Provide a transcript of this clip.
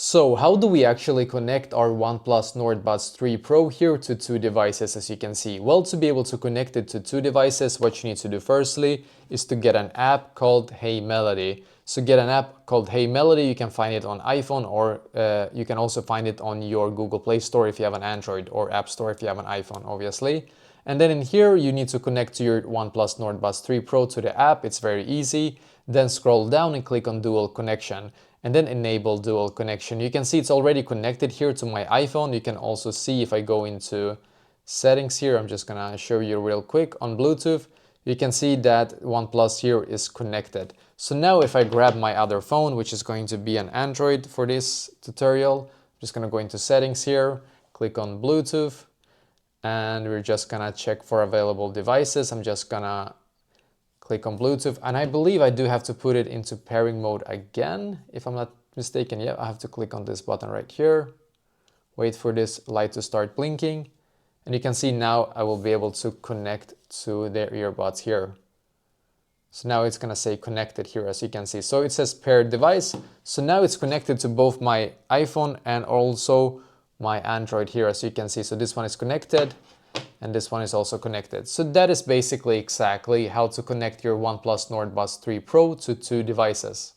So how do we actually connect our OnePlus Nord Buds 3 Pro here to two devices, as you can see? Well, to be able to connect it to two devices, what you need to do firstly is to get an app called Hey Melody. So get an app called Hey Melody. You can find it on iPhone, or you can also find it on your Google Play Store if you have an Android, or App Store if you have an iPhone, obviously. And then in here, you need to connect to your OnePlus Nord Buds 3 Pro to the app. It's very easy. Then scroll down and click on Dual Connection, and then enable dual connection. You can see it's already connected here to my iPhone. You can also see if I go into settings here, I'm just gonna show you real quick on Bluetooth. You can see that OnePlus here is connected. So now if I grab my other phone, which is going to be an Android for this tutorial, I'm just gonna go into settings here, click on Bluetooth, and we're just gonna check for available devices. I'm just gonna click on Bluetooth, and I believe I do have to put it into pairing mode again, if I'm not mistaken. Yeah, I have to click on this button right here, wait for this light to start blinking, and you can see now I will be able to connect to their earbuds here. So now it's gonna say connected here, as you can see. So it says paired device. So now it's connected to both my iPhone and also my Android here, as you can see. So this one is connected, and this one is also connected. So that is basically exactly how to connect your OnePlus Nord Buds 3 Pro to two devices.